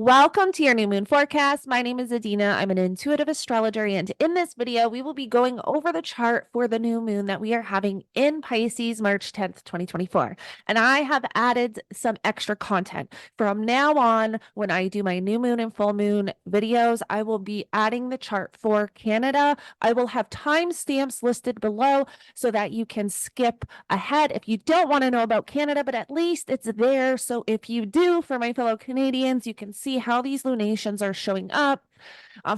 Welcome to your new moon forecast. My name is Adina. I'm an intuitive astrologer, and in this video, we will be going over the chart for the new moon that we are having in Pisces, March 10th, 2024. And I have added some extra content. From now on, when I do my new moon and full moon videos, I will be adding the chart for Canada. I will have timestamps listed below so that you can skip ahead if you don't want to know about Canada, but at least it's there. So if you do, for my fellow Canadians, you can see how these lunations are showing up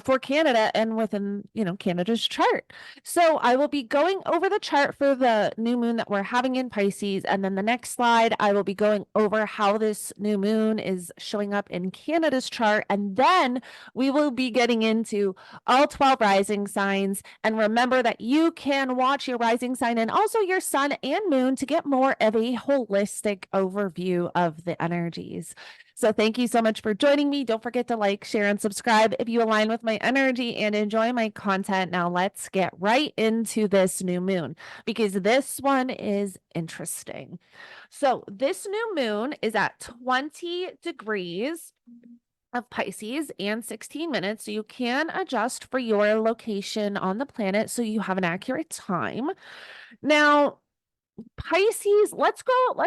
for Canada and within, Canada's chart. So I will be going over the chart for the new moon that we're having in Pisces. And then the next slide, I will be going over how this new moon is showing up in Canada's chart. And then we will be getting into all 12 rising signs. And remember that you can watch your rising sign and also your sun and moon to get more of a holistic overview of the energies. So thank you so much for joining me. Don't forget to like, share, and subscribe if you align with my energy and enjoy my content. Now let's get right into this new moon because this one is interesting. So this new moon is at 20 degrees of Pisces and 16 minutes. So you can adjust for your location on the planet so you have an accurate time. Now, Pisces, let's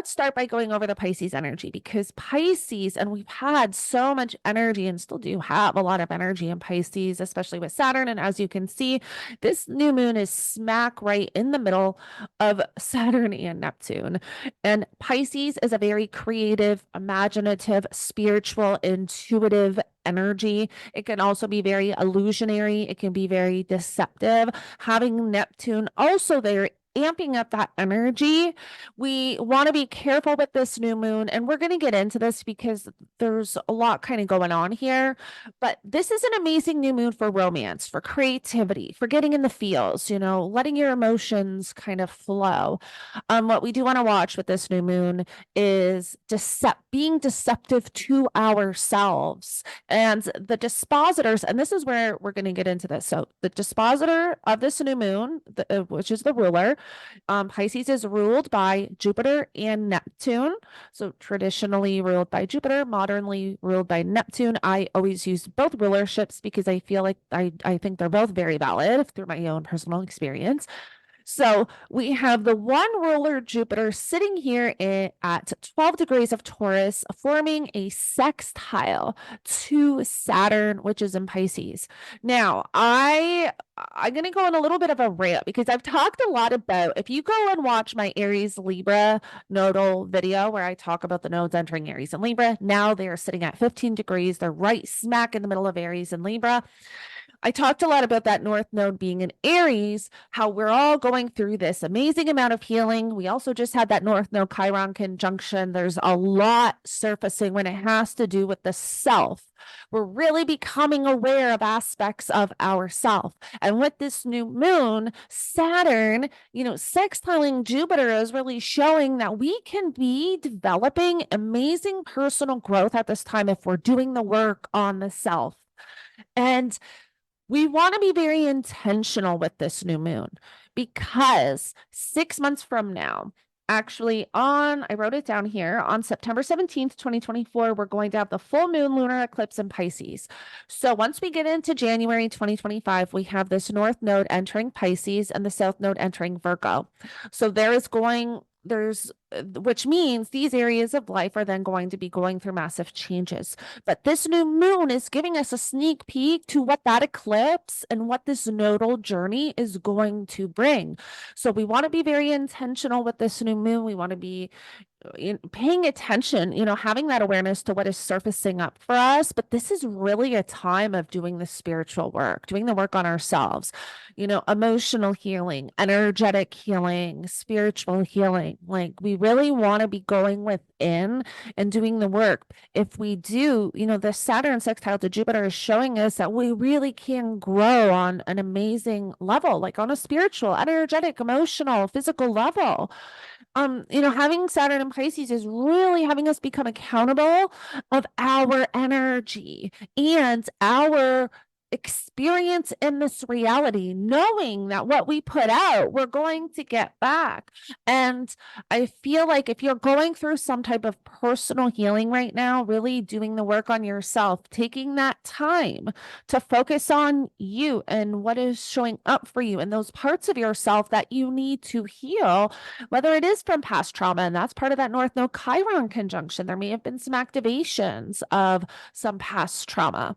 start by going over the Pisces energy because Pisces, and we've had so much energy and still do have a lot of energy in Pisces, especially with Saturn. And as you can see, this new moon is smack right in the middle of Saturn and Neptune. And Pisces is a very creative, imaginative, spiritual, intuitive energy. It can also be very illusionary. It can be very deceptive. Having Neptune also there amping up that energy. We want to be careful with this new moon, and we're going to get into this because there's a lot kind of going on here. But this is an amazing new moon for romance, for creativity, for getting in the feels, letting your emotions kind of flow. What we do want to watch with this new moon is being deceptive to ourselves and the dispositors. And this is where we're going to get into this. So the dispositor of this new moon, which is the ruler, Pisces is ruled by Jupiter and Neptune. So traditionally ruled by Jupiter, modernly ruled by Neptune. I always use both rulerships because I feel like I think they're both very valid through my own personal experience. So we have the one ruler Jupiter sitting here at 12 degrees of Taurus, forming a sextile to Saturn, which is in Pisces. Now, I'm going to go on a little bit of a rant because I've talked a lot about, if you go and watch my Aries Libra nodal video where I talk about the nodes entering Aries and Libra, now they are sitting at 15 degrees. They're right smack in the middle of Aries and Libra. I talked a lot about that North Node being in Aries, how we're all going through this amazing amount of healing. We also just had that North Node Chiron conjunction. There's a lot surfacing when it has to do with the self. We're really becoming aware of aspects of ourself. And with this new moon, Saturn, sextiling Jupiter is really showing that we can be developing amazing personal growth at this time if we're doing the work on the self. And we want to be very intentional with this new moon because 6 months from now, actually I wrote it down here, on September 17th, 2024, we're going to have the full moon lunar eclipse in Pisces. So once we get into January 2025, we have this North Node entering Pisces and the South Node entering Virgo. So which means these areas of life are then going to be going through massive changes. But this new moon is giving us a sneak peek to what that eclipse and what this nodal journey is going to bring. So we want to be very intentional with this new moon. We want to be paying attention, having that awareness to what is surfacing up for us. But this is really a time of doing the spiritual work, doing the work on ourselves, emotional healing, energetic healing, spiritual healing. Like we really want to be going within and doing the work. If we do, the Saturn sextile to Jupiter is showing us that we really can grow on an amazing level, like on a spiritual, energetic, emotional, physical level. Having Saturn in Pisces is really having us become accountable of our energy and our experience in this reality, knowing that what we put out, we're going to get back. And I feel like if you're going through some type of personal healing right now, really doing the work on yourself, taking that time to focus on you and what is showing up for you and those parts of yourself that you need to heal, whether it is from past trauma, and that's part of that North Node Chiron conjunction. There may have been some activations of some past trauma,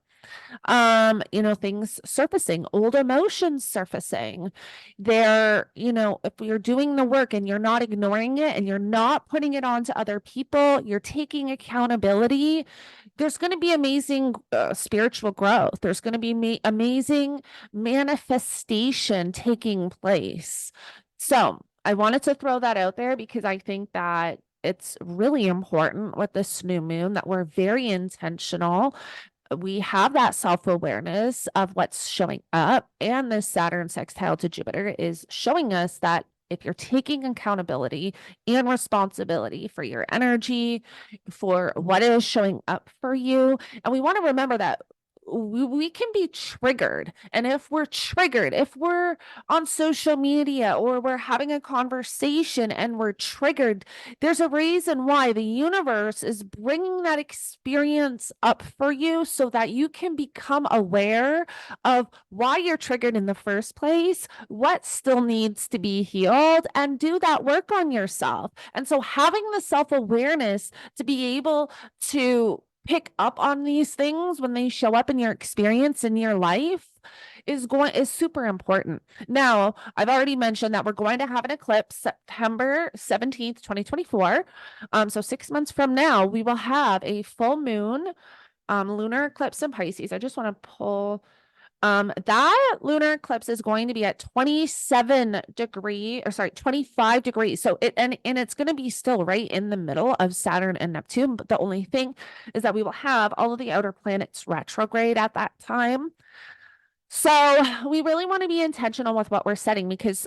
things surfacing, old emotions surfacing. There, if you're doing the work and you're not ignoring it and you're not putting it on to other people, you're taking accountability, there's going to be amazing spiritual growth. There's going to be amazing manifestation taking place. So I wanted to throw that out there because I think that it's really important with this new moon that we're very intentional. We have that self-awareness of what's showing up, and this Saturn sextile to Jupiter is showing us that if you're taking accountability and responsibility for your energy, for what is showing up for you, and we want to remember that we can be triggered. And if we're triggered, if we're on social media or we're having a conversation and we're triggered, there's a reason why the universe is bringing that experience up for you so that you can become aware of why you're triggered in the first place, what still needs to be healed, and do that work on yourself. And so having the self-awareness to be able to pick up on these things when they show up in your experience in your life is super important. Now, I've already mentioned that we're going to have an eclipse September 17th, 2024. So 6 months from now, we will have a full moon lunar eclipse in Pisces. I just want to pull that lunar eclipse is going to be at 25 degrees. So it's going to be still right in the middle of Saturn and Neptune. But the only thing is that we will have all of the outer planets retrograde at that time. So we really want to be intentional with what we're setting, because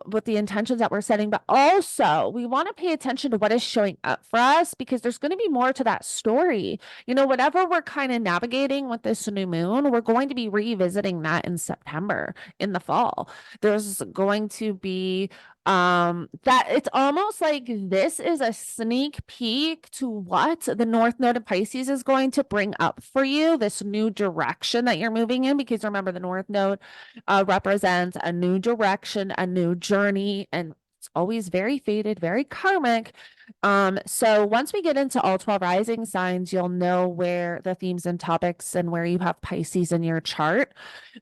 with the intentions that we're setting, but also we want to pay attention to what is showing up for us, because there's going to be more to that story. Whatever we're kind of navigating with this new moon, we're going to be revisiting that in September, in the fall. There's going to be that it's almost like this is a sneak peek to what the North Node of Pisces is going to bring up for you, this new direction that you're moving in. Because remember, the North Node represents a new direction, a new journey, and it's always very fated, very karmic. So once we get into all 12 rising signs, you'll know where the themes and topics and where you have Pisces in your chart.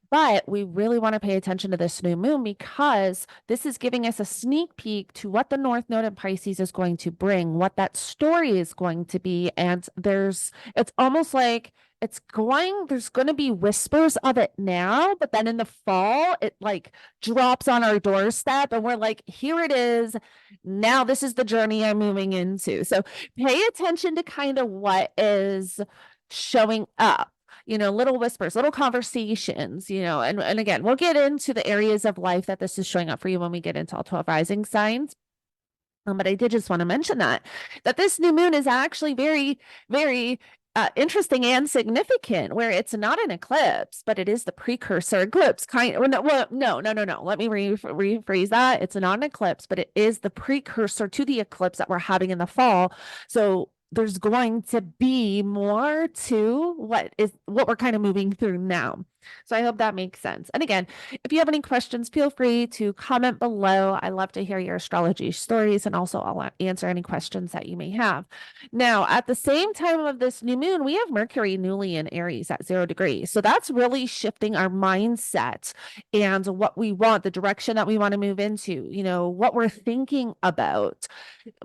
But we really want to pay attention to this new moon, because this is giving us a sneak peek to what the North Node in Pisces is going to bring, what that story is going to be. And it's almost like there's going to be whispers of it now, but then in the fall, it like drops on our doorstep and we're like, here it is. Now this is the journey I'm moving into. So pay attention to kind of what is showing up, little whispers, little conversations, and again, we'll get into the areas of life that this is showing up for you when we get into all 12 rising signs. But I did just want to mention that this new moon is actually very, very interesting and significant, where it's not an eclipse, but it is the precursor eclipse no. Let me rephrase that. It's not an eclipse, but it is the precursor to the eclipse that we're having in the fall. So there's going to be more to what we're kind of moving through now. So I hope that makes sense. And again, if you have any questions, feel free to comment below. I love to hear your astrology stories, and also I'll answer any questions that you may have. Now, at the same time of this new moon, we have Mercury newly in Aries at 0 degrees. So that's really shifting our mindset and what we want, the direction that we want to move into, what we're thinking about.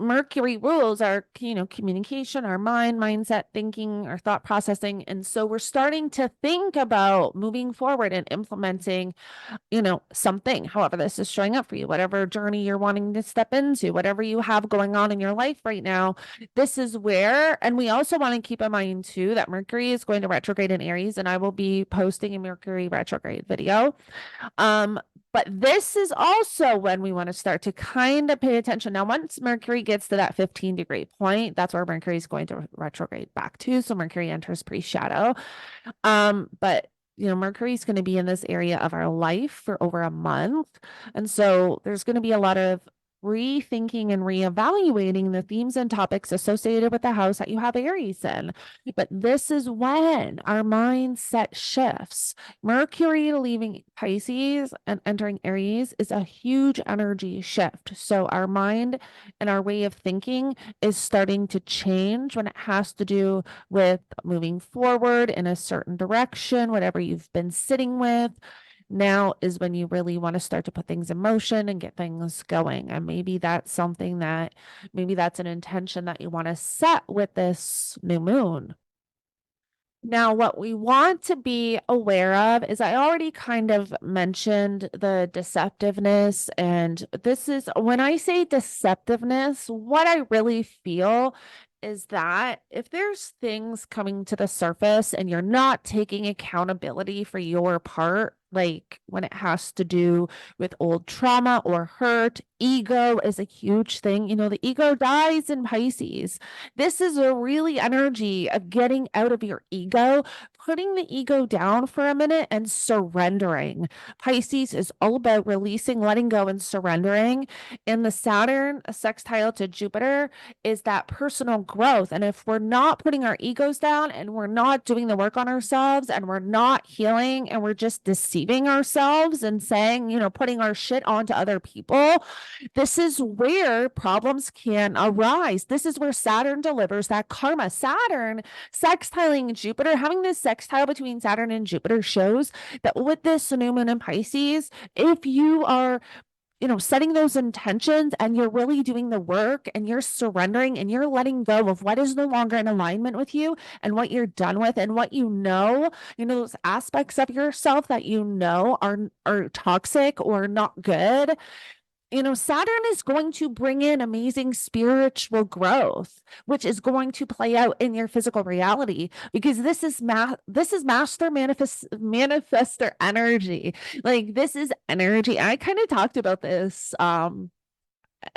Mercury rules our, communication, our mindset, thinking, our thought processing. And so we're starting to think about moving forward and implementing, something, however this is showing up for you, whatever journey you're wanting to step into, whatever you have going on in your life right now, this is where. And we also want to keep in mind too, that Mercury is going to retrograde in Aries, and I will be posting a Mercury retrograde video. But this is also when we want to start to kind of pay attention. Now, once Mercury gets to that 15-degree point, that's where Mercury is going to retrograde back to. So Mercury enters pre-shadow. But Mercury's going to be in this area of our life for over a month. And so there's going to be a lot of rethinking and reevaluating the themes and topics associated with the house that you have Aries in. But this is when our mindset shifts. Mercury leaving Pisces and entering Aries is a huge energy shift. So our mind and our way of thinking is starting to change when it has to do with moving forward in a certain direction, whatever you've been sitting with. Now is when you really want to start to put things in motion and get things going. And maybe that's an intention that you want to set with this new moon. Now, what we want to be aware of is I already kind of mentioned the deceptiveness. And this is when I say deceptiveness, what I really feel is that if there's things coming to the surface and you're not taking accountability for your part, like when it has to do with old trauma or hurt, ego is a huge thing. The ego dies in Pisces. This is a really energy of getting out of your ego, putting the ego down for a minute and surrendering. Pisces is all about releasing, letting go, and surrendering. And the Saturn sextile to Jupiter is that personal growth. And if we're not putting our egos down and we're not doing the work on ourselves and we're not healing and we're just deceiving ourselves and saying, putting our shit onto other people, this is where problems can arise. This is where Saturn delivers that karma. Saturn sextiling Jupiter, having this sextile between Saturn and Jupiter shows that with this new moon in Pisces, if you are setting those intentions and you're really doing the work and you're surrendering and you're letting go of what is no longer in alignment with you and what you're done with and what those aspects of yourself that are toxic or not good. Saturn is going to bring in amazing spiritual growth, which is going to play out in your physical reality because this is master manifestor energy. Like this is energy. I kind of talked about this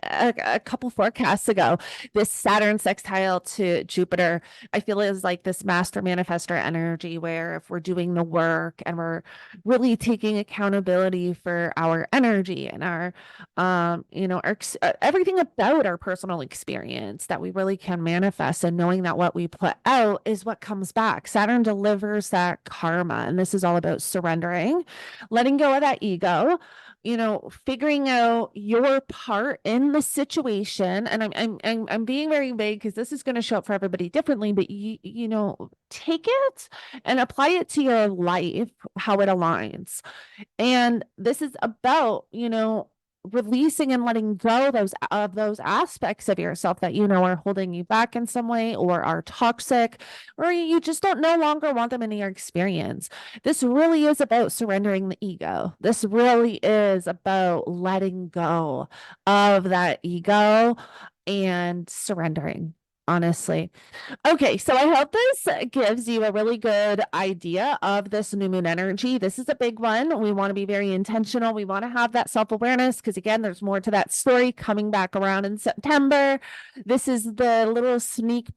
a couple forecasts ago. This Saturn sextile to Jupiter, I feel is like this master manifestor energy where if we're doing the work and we're really taking accountability for our energy and our everything about our personal experience that we really can manifest, and knowing that what we put out is what comes back. Saturn delivers that karma, and this is all about surrendering, letting go of that ego, figuring out your part in the situation. And I'm being very vague because this is going to show up for everybody differently, but take it and apply it to your life, how it aligns. And this is about, releasing and letting go of those aspects of yourself that are holding you back in some way or are toxic, or you just don't no longer want them in your experience. This really is about surrendering the ego. This really is about letting go of that ego and surrendering, honestly. Okay, so I hope this gives you a really good idea of this new moon energy. This is a big one. We want to be very intentional. We want to have that self-awareness because, again, there's more to that story coming back around in September. This is the little sneak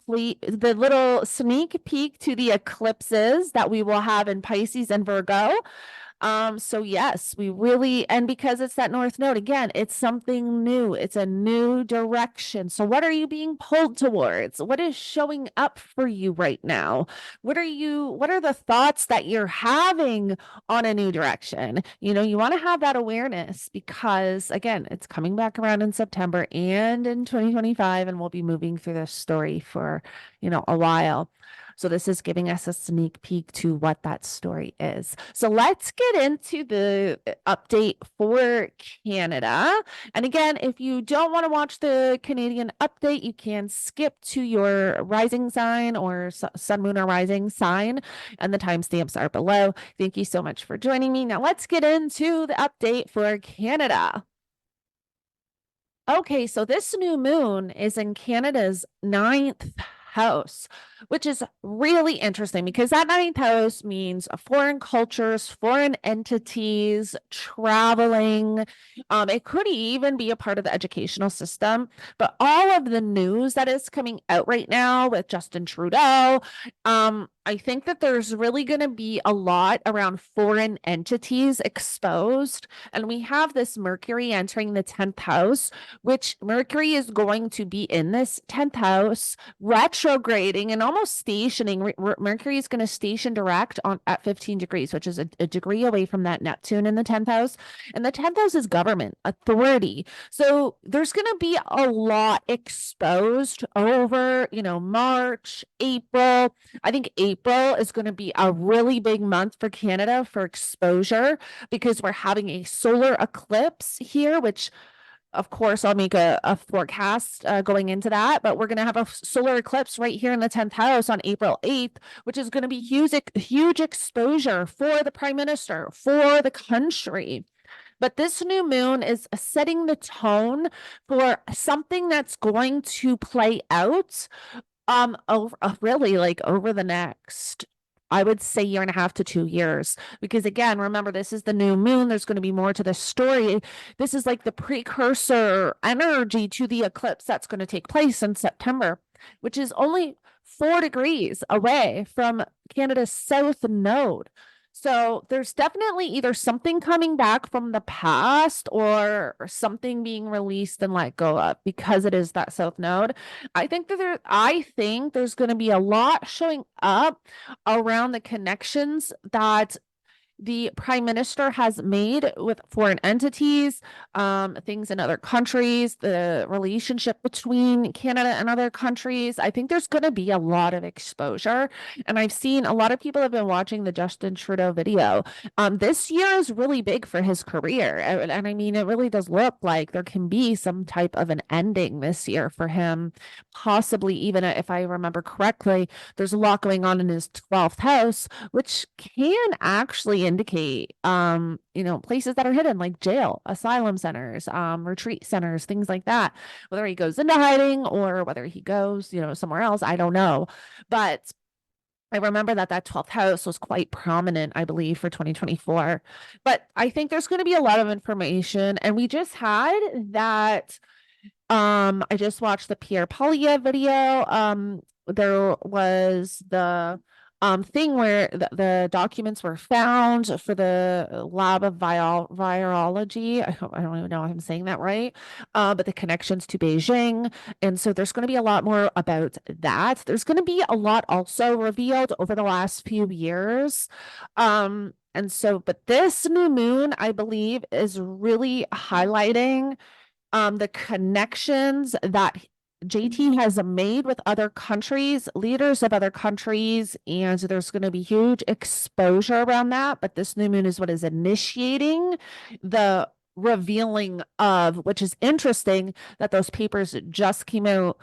peek to the eclipses that we will have in Pisces and Virgo. So yes, and because it's that North Node, again, it's something new. It's a new direction. So what are you being pulled towards? What is showing up for you right now? What are the thoughts that you're having on a new direction? You want to have that awareness because, again, it's coming back around in September and in 2025, and we'll be moving through this story for, a while. So this is giving us a sneak peek to what that story is. So let's get into the update for Canada. And again, if you don't want to watch the Canadian update, you can skip to your rising sign or sun, moon, or rising sign, and the timestamps are below. Thank you so much for joining me. Now let's get into the update for Canada. Okay, so this new moon is in Canada's 9th house. which is really interesting because that ninth house means foreign cultures, foreign entities, traveling. It could even be a part of the educational system. But all of the news that is coming out right now with Justin Trudeau, I think that there's really going to be a lot around foreign entities exposed. And we have this Mercury entering the 10th house, which Mercury is going to be in this 10th house, retrograding and almost stationing. Mercury is going to station direct on at 15 degrees, which is a degree away from that Neptune in the 10th house. And the 10th house is government, authority. So there's going to be a lot exposed over, March, April. I think April is going to be a really big month for Canada for exposure because we're having a solar eclipse here, which of course, I'll make a forecast going into that, but we're going to have a solar eclipse right here in the 10th house on April 8th, which is going to be huge exposure for the prime minister, for the country. But this new moon is setting the tone for something that's going to play out over the next, I would say, year and a half to 2 years. Because again, remember, this is the new moon. There's going to be more to the story. This is like the precursor energy to the eclipse that's going to take place in September, which is only 4 degrees away from Canada's south node. So there's definitely either something coming back from the past or something being released and let go of because it is that south node. I think there's going to be a lot showing up around the connections that the prime minister has made with foreign entities, things in other countries, the relationship between Canada and other countries. I think there's going to be a lot of exposure. And I've seen a lot of people have been watching the Justin Trudeau video. This year is really big for his career. And I mean, it really does look like there can be some type of an ending this year for him. Possibly even, if I remember correctly, there's a lot going on in his 12th house, which can actually indicate places that are hidden like jail, asylum centers, retreat centers, things like that. Whether he goes into hiding or whether he goes somewhere else, I don't know. But I remember that 12th house was quite prominent, I believe, for 2024. But I think there's going to be a lot of information, and we just had that. I just watched the Pierre Polyev video. There was the thing where the documents were found for the lab of virology. I don't even know if I'm saying that right. But the connections to Beijing. And so there's going to be a lot more about that. There's going to be a lot also revealed over the last few years. But this new moon, I believe, is really highlighting the connections that JT has made with other countries, leaders of other countries, and there's going to be huge exposure around that. But this new moon is what is initiating the revealing of, which is interesting that those papers just came out,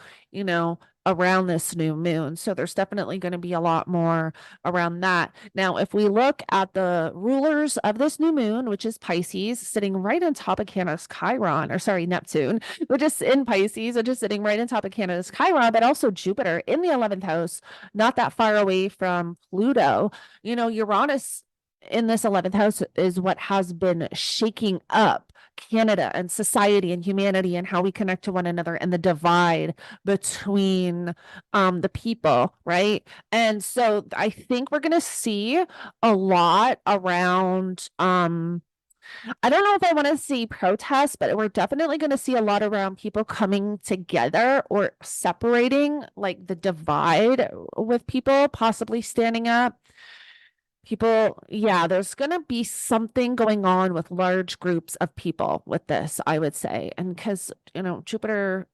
around this new moon. So there's definitely going to be a lot more around that. Now, if we look at the rulers of this new moon, which is Pisces, sitting right on top of Canada's Neptune, which is in Pisces, which is sitting right on top of Canada's Chiron, but also Jupiter in the 11th house, not that far away from Pluto. Uranus in this 11th house is what has been shaking up Canada and society and humanity and how we connect to one another and the divide between the people, right? And so I think we're going to see a lot around I don't know if I want to see protests, but we're definitely going to see a lot around people coming together or separating, like the divide with people possibly standing up. There's going to be something going on with large groups of people with this, I would say. And because, Jupiter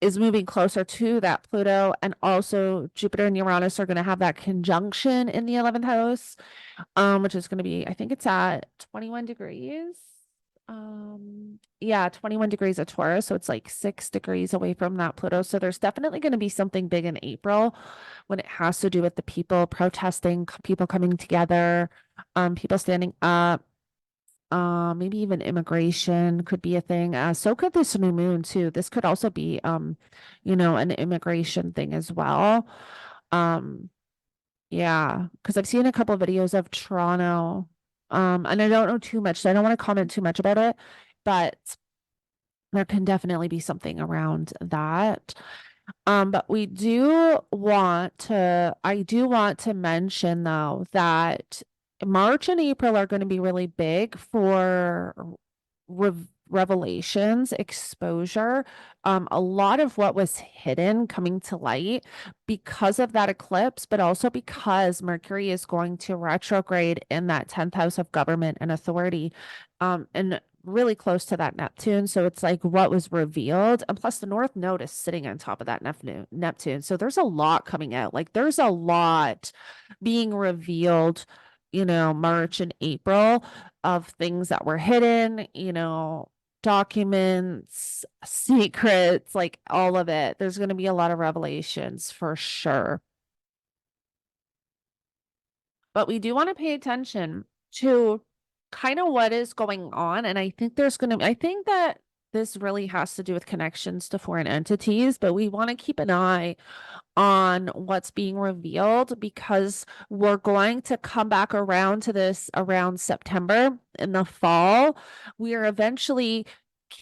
is moving closer to that Pluto, and also Jupiter and Uranus are going to have that conjunction in the 11th house, which is going to be, I think it's at 21 degrees. 21 degrees of Taurus. So it's like 6 degrees away from that Pluto. So there's definitely going to be something big in April when it has to do with the people protesting, people coming together, people standing up. Maybe even immigration could be a thing. So could this new moon too. This could also be, an immigration thing as well. Yeah, because I've seen a couple of videos of Toronto. And I don't know too much, so I don't want to comment too much about it, but there can definitely be something around that. But I do want to mention though that March and April are going to be really big for revelations, exposure, a lot of what was hidden coming to light because of that eclipse, but also because Mercury is going to retrograde in that 10th house of government and authority, and really close to that Neptune. So it's like what was revealed. And plus the North Node is sitting on top of that Neptune. So there's a lot coming out. Like there's a lot being revealed, March and April, of things that were hidden, documents, secrets, like all of it. There's going to be a lot of revelations for sure. But we do want to pay attention to kind of what is going on. And I think I think that this really has to do with connections to foreign entities, but we want to keep an eye on what's being revealed because we're going to come back around to this around September in the fall.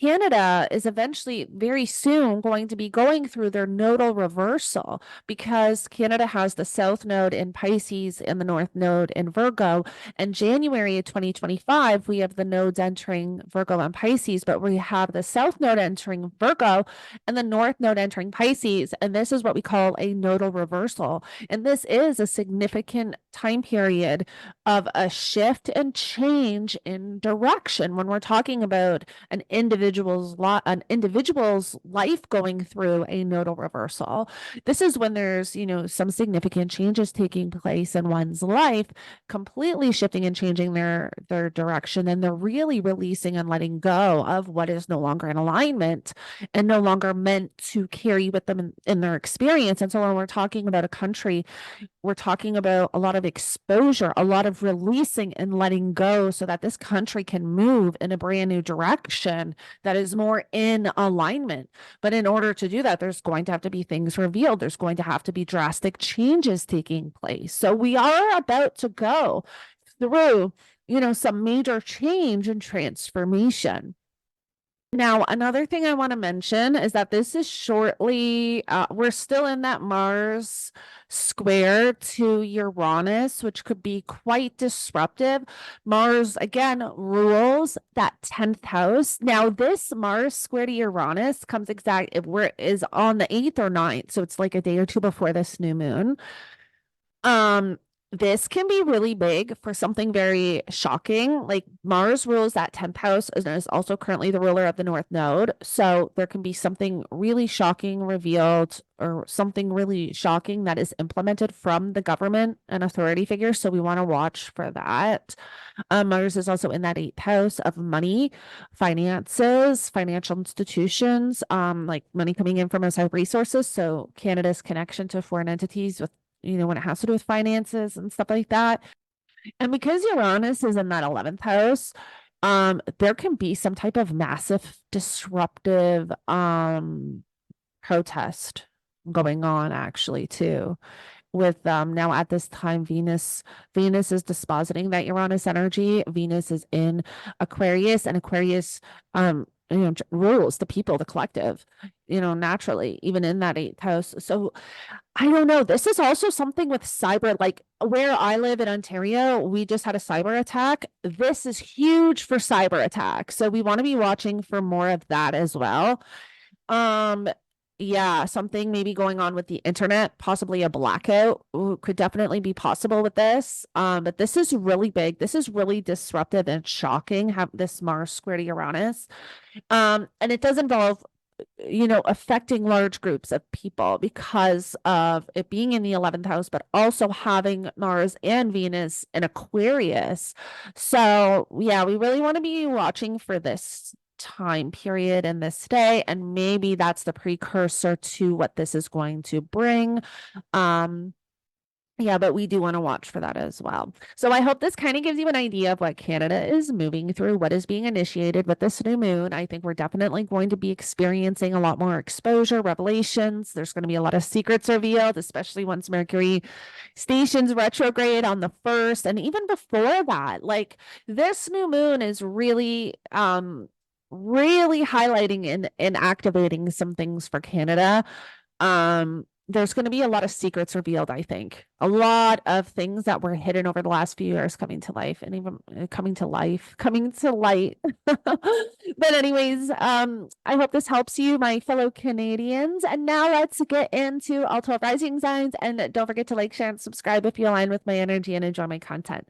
Canada is eventually very soon going to be going through their nodal reversal because Canada has the South Node in Pisces and the North Node in Virgo. And January of 2025, we have the nodes entering Virgo and Pisces, but we have the South Node entering Virgo and the North Node entering Pisces. And this is what we call a nodal reversal. And this is a significant time period of a shift and change in direction when we're talking about an individual's life going through a nodal reversal. This is when there's, some significant changes taking place in one's life, completely shifting and changing their direction, and they're really releasing and letting go of what is no longer in alignment and no longer meant to carry with them in their experience. And so when we're talking about a country, we're talking about a lot of exposure, a lot of releasing and letting go so that this country can move in a brand new direction that is more in alignment. But in order to do that, there's going to have to be things revealed. There's going to have to be drastic changes taking place. So we are about to go through, some major change and transformation. Now, another thing I want to mention is that this is we're still in that Mars square to Uranus, which could be quite disruptive. Mars, again, rules that 10th house. Now, this Mars square to Uranus is on the 8th or 9th. So it's like a day or two before this new moon. This can be really big for something very shocking. Like Mars rules that 10th house and is also currently the ruler of the North Node. So there can be something really shocking revealed or something really shocking that is implemented from the government and authority figures. So we want to watch for that. Mars is also in that 8th house of money, finances, financial institutions, like money coming in from outside resources. So Canada's connection to foreign entities with when it has to do with finances and stuff like that. And because Uranus is in that 11th house, there can be some type of massive disruptive protest going on actually too. With now at this time, Venus is dispositing that Uranus energy. Venus is in Aquarius, and Aquarius rules the people, the collective, naturally, even in that 8th house. So I don't know. This is also something with cyber, like where I live in Ontario, we just had a cyber attack. This is huge for cyber attacks. So we want to be watching for more of that as well. Yeah, something maybe going on with the internet, possibly a blackout could definitely be possible with this. But this is really big. This is really disruptive and shocking, have this Mars square to Uranus. And it does involve affecting large groups of people because of it being in the 11th house, but also having Mars and Venus in Aquarius. So yeah, we really want to be watching for this time period and this day, and maybe that's the precursor to what this is going to bring. Yeah, but we do want to watch for that as well. So I hope this kind of gives you an idea of what Canada is moving through, what is being initiated with this new moon. I think we're definitely going to be experiencing a lot more exposure, revelations. There's going to be a lot of secrets revealed, especially once Mercury stations retrograde on the 1st. And even before that, like this new moon is really highlighting and activating some things for Canada. There's going to be a lot of secrets revealed, I think. A lot of things that were hidden over the last few years coming to life and even coming to light. But anyways, I hope this helps you, my fellow Canadians. And now let's get into all 12 rising signs. And don't forget to like, share, and subscribe if you align with my energy and enjoy my content.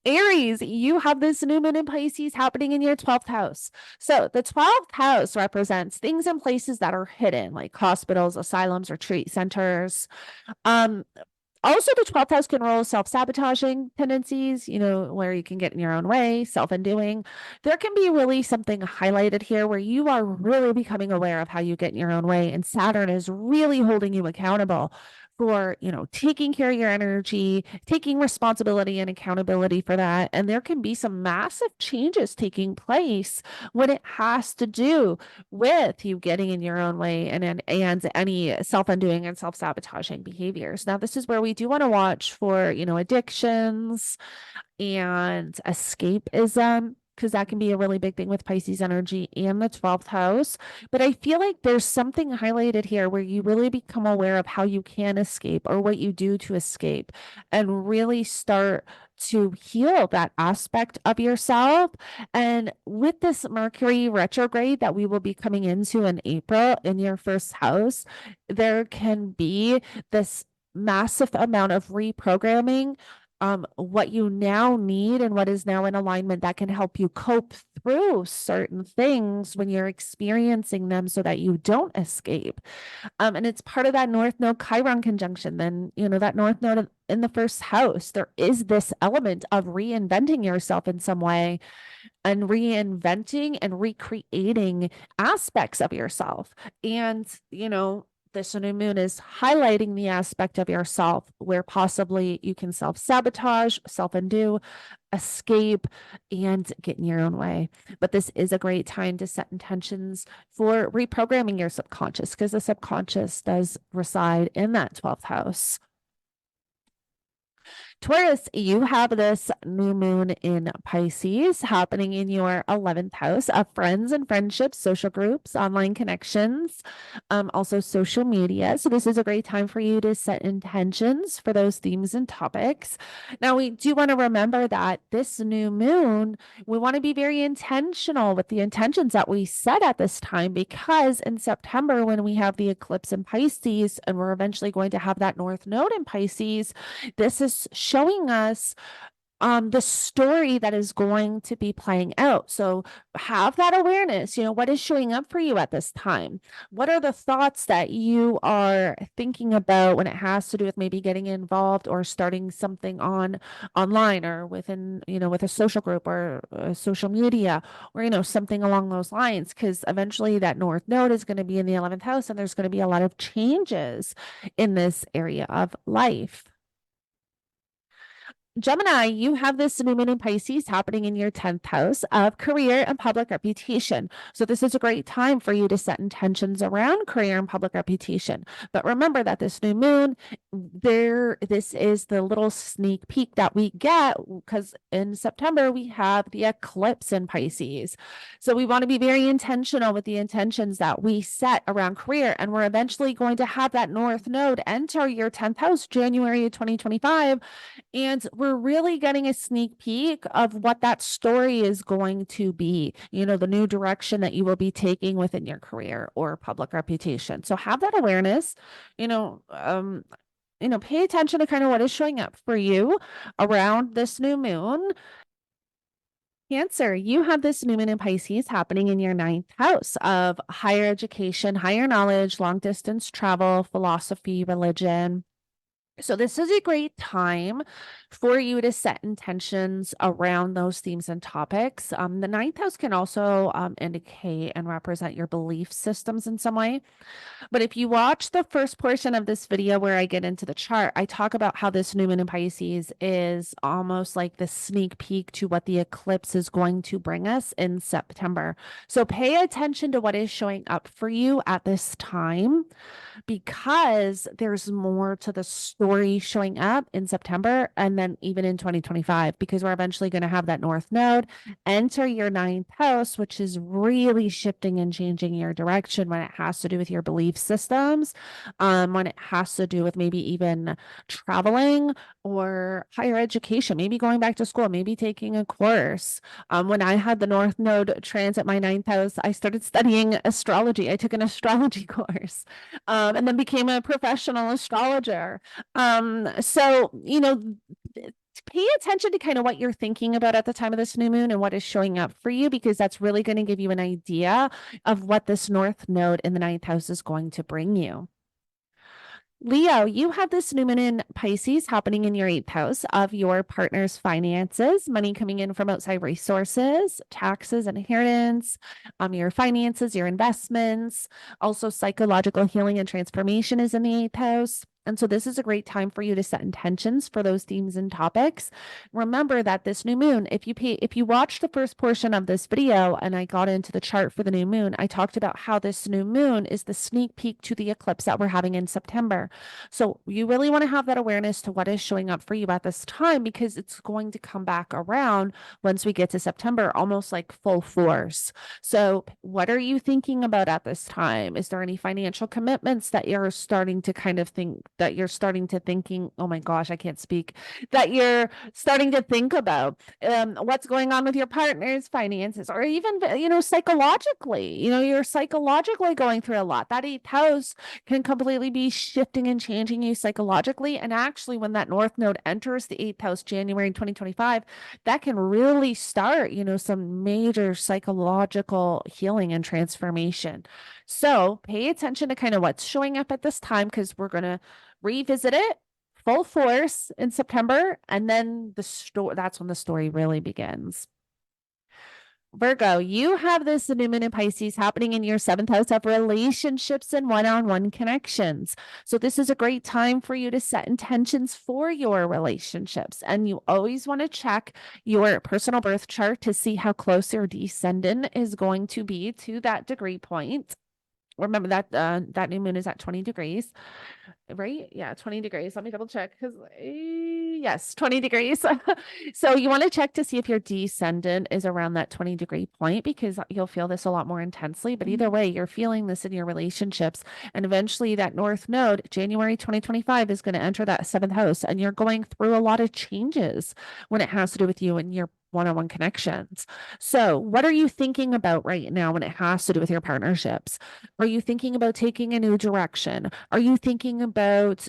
Aries, you have this new moon in Pisces happening in your 12th house. So the 12th house represents things and places that are hidden, like hospitals, asylums, retreat centers. Um, Also, the 12th house can roll self-sabotaging tendencies, where you can get in your own way, self-undoing. There can be really something highlighted here where you are really becoming aware of how you get in your own way, and Saturn is really holding you accountable for, taking care of your energy, taking responsibility and accountability for that. And there can be some massive changes taking place when it has to do with you getting in your own way and any self-undoing and self-sabotaging behaviors. Now, this is where we do want to watch for, addictions and escapism, because that can be a really big thing with Pisces energy and the 12th house. But I feel like there's something highlighted here where you really become aware of how you can escape or what you do to escape and really start to heal that aspect of yourself. And with this Mercury retrograde that we will be coming into in April in your first house, there can be this massive amount of reprogramming, what you now need and what is now in alignment that can help you cope through certain things when you're experiencing them so that you don't escape. And it's part of that North Node Chiron conjunction. Then, that North Node in the first house, there is this element of reinventing yourself in some way and reinventing and recreating aspects of yourself. And, this new moon is highlighting the aspect of yourself where possibly you can self-sabotage, self-undo, escape, and get in your own way. But this is a great time to set intentions for reprogramming your subconscious, because the subconscious does reside in that 12th house. Taurus, you have this new moon in Pisces happening in your 11th house of friends and friendships, social groups, online connections, also social media. So this is a great time for you to set intentions for those themes and topics. Now, we do want to remember that this new moon, we want to be very intentional with the intentions that we set at this time, because in September, when we have the eclipse in Pisces, and we're eventually going to have that North Node in Pisces, this is showing us the story that is going to be playing out. So have that awareness, what is showing up for you at this time? What are the thoughts that you are thinking about when it has to do with maybe getting involved or starting something online or within, with a social group or social media or, something along those lines? Because eventually that North Node is going to be in the 11th house, and there's going to be a lot of changes in this area of life. Gemini, you have this new moon in Pisces happening in your 10th house of career and public reputation. So this is a great time for you to set intentions around career and public reputation. But remember that this new moon, this is the little sneak peek that we get, because in September we have the eclipse in Pisces. So we want to be very intentional with the intentions that we set around career. And we're eventually going to have that North Node enter your 10th house, January of 2025. And we're really getting a sneak peek of what that story is going to be, the new direction that you will be taking within your career or public reputation. So have that awareness, pay attention to kind of what is showing up for you around this new moon. Cancer, you have this new moon in Pisces happening in your 9th house of higher education, higher knowledge, long distance travel, philosophy, religion. So this is a great time for you to set intentions around those themes and topics. The ninth house can also indicate and represent your belief systems in some way. But if you watch the first portion of this video where I get into the chart, I talk about how this new moon in Pisces is almost like the sneak peek to what the eclipse is going to bring us in September. So pay attention to what is showing up for you at this time, because there's more to the story showing up in September and then even in 2025, because we're eventually going to have that North Node enter your ninth house, which is really shifting and changing your direction when it has to do with your belief systems, when it has to do with maybe even traveling or higher education, maybe going back to school, maybe taking a course. When I had the North Node transit my ninth house, I started studying astrology. I took an astrology course, and then became a professional astrologer. So, pay attention to kind of what you're thinking about at the time of this new moon and what is showing up for you, because that's really going to give you an idea of what this North Node in the ninth house is going to bring you. Leo, you have this new moon in Pisces happening in your eighth house of your partner's finances, money coming in from outside resources, taxes, inheritance, your finances, your investments. Also, psychological healing and transformation is in the eighth house. And so this is a great time for you to set intentions for those themes and topics. Remember that this new moon, if you watch the first portion of this video and I got into the chart for the new moon, I talked about how this new moon is the sneak peek to the eclipse that we're having in September. So you really want to have that awareness to what is showing up for you at this time, because it's going to come back around once we get to September, almost like full force. So what are you thinking about at this time? Is there any financial commitments that you're starting to kind of think that you're starting to thinking, oh my gosh, I can't speak, that you're starting to think about? What's going on with your partner's finances, or even, psychologically, you're psychologically going through a lot. That eighth house can completely be shifting and changing you psychologically. And actually, when that North Node enters the eighth house, January 2025, that can really start, some major psychological healing and transformation. So pay attention to kind of what's showing up at this time, because we're going to revisit it full force in September. And then that's when the story really begins. Virgo, you have this new moon in Pisces happening in your seventh house of relationships and one-on-one connections. So this is a great time for you to set intentions for your relationships. And you always want to check your personal birth chart to see how close your descendant is going to be to that degree point. Remember that that new moon is at 20 degrees, right? Yeah, 20 degrees. Let me double check, because yes, 20 degrees. So you want to check to see if your descendant is around that 20-degree point, because you'll feel this a lot more intensely. But either way, you're feeling this in your relationships. And eventually that North Node, January 2025, is going to enter that seventh house. And you're going through a lot of changes when it has to do with you and your one-on-one connections. So what are you thinking about right now when it has to do with your partnerships? Are you thinking about taking a new direction? Are you thinking about,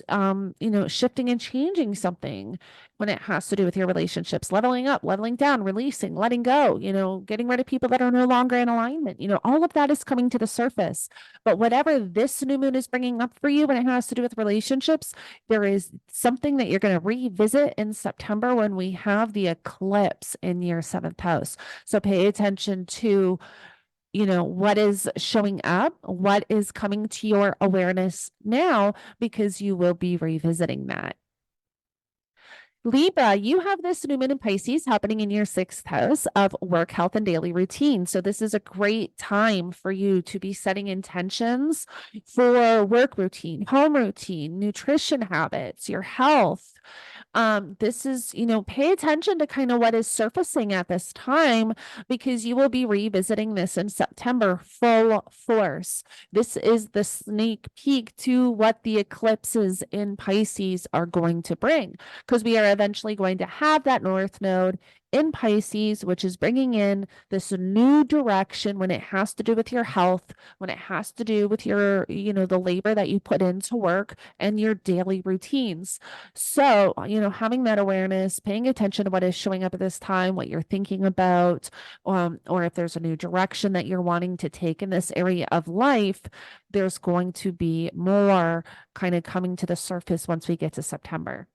shifting and changing something when it has to do with your relationships, leveling up, leveling down, releasing, letting go, getting rid of people that are no longer in alignment? All of that is coming to the surface. But whatever this new moon is bringing up for you when it has to do with relationships, there is something that you're going to revisit in September when we have the eclipse in your seventh house. So pay attention to what is showing up, what is coming to your awareness now, because you will be revisiting that. Libra, you have this new moon in Pisces happening in your sixth house of work, health, and daily routine. So this is a great time for you to be setting intentions for work routine, home routine, nutrition habits, your health. This is, pay attention to kind of what is surfacing at this time, because you will be revisiting this in September full force. This is the sneak peek to what the eclipses in Pisces are going to bring, because we are eventually going to have that North Node in Pisces, which is bringing in this new direction when it has to do with your health, when it has to do with your, the labor that you put into work and your daily routines. So, having that awareness, paying attention to what is showing up at this time, what you're thinking about, or if there's a new direction that you're wanting to take in this area of life, there's going to be more kind of coming to the surface once we get to September.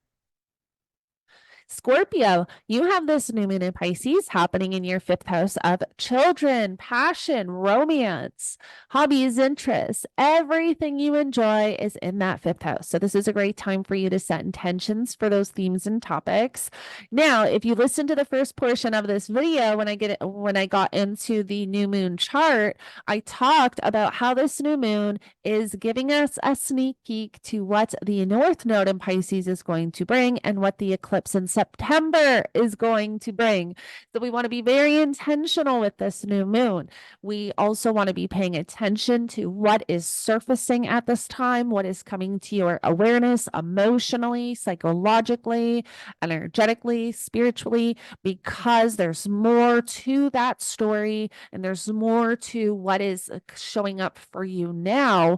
Scorpio, you have this new moon in Pisces happening in your fifth house of children, passion, romance, hobbies, interests. Everything you enjoy is in that fifth house. So this is a great time for you to set intentions for those themes and topics. Now, if you listen to the first portion of this video, when I got into the new moon chart, I talked about how this new moon is giving us a sneak peek to what the North Node in Pisces is going to bring and what the eclipse in September is going to bring. So we want to be very intentional with this new moon. We also want to be paying attention to what is surfacing at this time, what is coming to your awareness emotionally, psychologically, energetically, spiritually, because there's more to that story and there's more to what is showing up for you now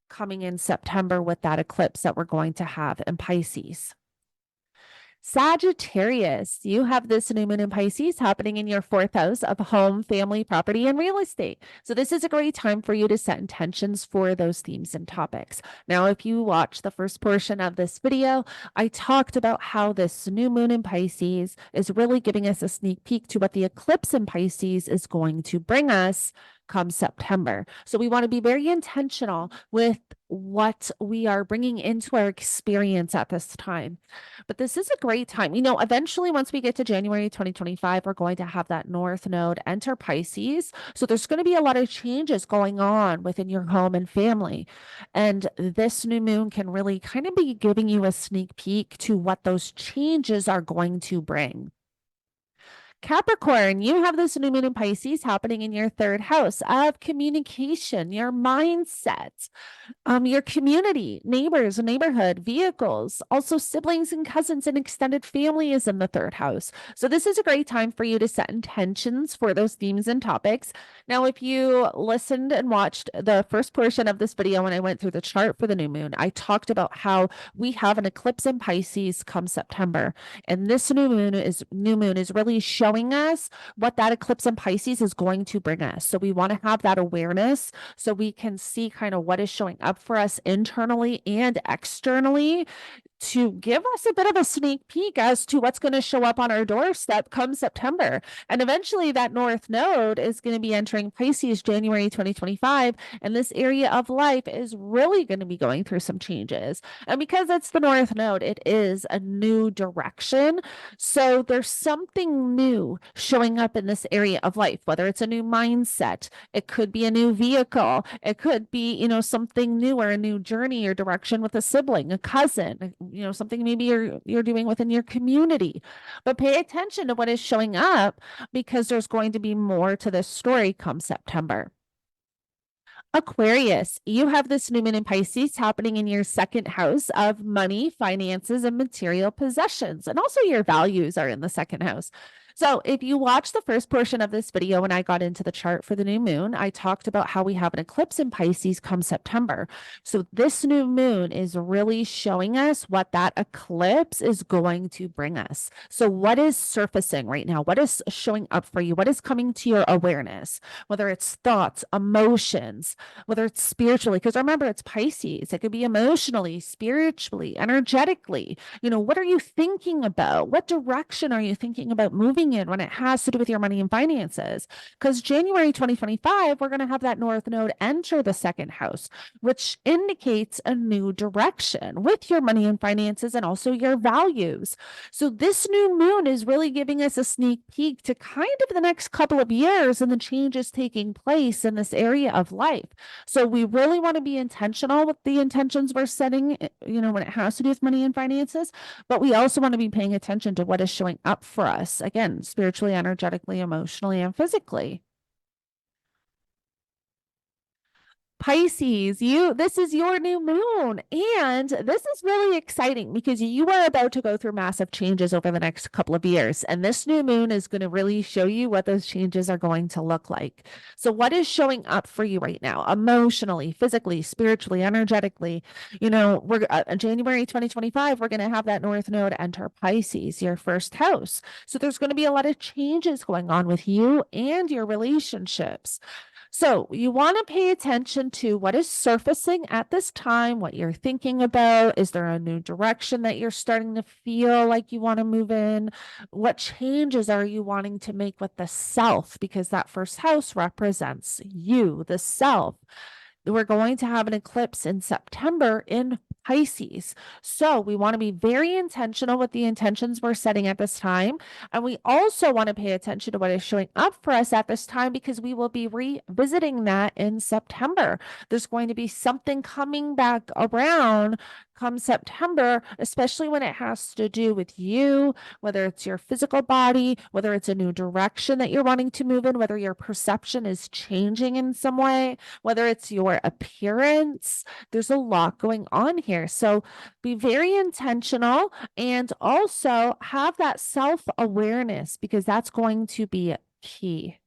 coming in September with that eclipse that we're going to have in Pisces. Sagittarius, you have this new moon in Pisces happening in your fourth house of home, family, property, and real estate. So this is a great time for you to set intentions for those themes and topics. Now, if you watch the first portion of this video, I talked about how this new moon in Pisces is really giving us a sneak peek to what the eclipse in Pisces is going to bring us come September. So we want to be very intentional with what we are bringing into our experience at this time. But this is a great time. Eventually, once we get to January 2025, we're going to have that North Node enter Pisces. So there's going to be a lot of changes going on within your home and family. And this new moon can really kind of be giving you a sneak peek to what those changes are going to bring. Capricorn, you have this new moon in Pisces happening in your third house of communication, your mindset, your community, neighbors, neighborhood, vehicles, also siblings and cousins and extended family is in the third house. So this is a great time for you to set intentions for those themes and topics. Now, if you listened and watched the first portion of this video when I went through the chart for the new moon, I talked about how we have an eclipse in Pisces come September. And this new moon is really showing us what that eclipse in Pisces is going to bring us. So we want to have that awareness so we can see kind of what is showing up for us internally and externally to give us a bit of a sneak peek as to what's going to show up on our doorstep come September. And eventually that North Node is going to be entering Pisces January 2025. And this area of life is really going to be going through some changes. And because it's the North Node, it is a new direction. So there's something new showing up in this area of life, whether it's a new mindset, it could be a new vehicle, it could be, something new or a new journey or direction with a sibling, a cousin, something maybe you're doing within your community. But pay attention to what is showing up because there's going to be more to this story come September. Aquarius, you have this new moon in Pisces happening in your second house of money, finances, and material possessions. And also your values are in the second house. So if you watch the first portion of this video, when I got into the chart for the new moon, I talked about how we have an eclipse in Pisces come September. So this new moon is really showing us what that eclipse is going to bring us. So what is surfacing right now? What is showing up for you? What is coming to your awareness? Whether it's thoughts, emotions, whether it's spiritually, because remember, it's Pisces. It could be emotionally, spiritually, energetically. What are you thinking about? What direction are you thinking about moving in when it has to do with your money and finances? Because January 2025, we're going to have that North Node enter the second house, which indicates a new direction with your money and finances and also your values. So this new moon is really giving us a sneak peek to kind of the next couple of years and the changes taking place in this area of life. So we really want to be intentional with the intentions we're setting, when it has to do with money and finances, but we also want to be paying attention to what is showing up for us, again, spiritually, energetically, emotionally, and physically. Pisces, this is your new moon. And this is really exciting because you are about to go through massive changes over the next couple of years. And this new moon is going to really show you what those changes are going to look like. So what is showing up for you right now, emotionally, physically, spiritually, energetically? We're January 2025, we're going to have that North Node enter Pisces, your first house. So there's going to be a lot of changes going on with you and your relationships. So you want to pay attention to what is surfacing at this time, what you're thinking about. Is there a new direction that you're starting to feel like you want to move in? What changes are you wanting to make with the self? Because that first house represents you, the self. We're going to have an eclipse in September in Pisces. So we want to be very intentional with the intentions we're setting at this time. And we also want to pay attention to what is showing up for us at this time because we will be revisiting that in September. There's going to be something coming back around come September, especially when it has to do with you, whether it's your physical body, whether it's a new direction that you're wanting to move in, whether your perception is changing in some way, whether it's your appearance. There's a lot going on here. So be very intentional and also have that self-awareness because that's going to be key.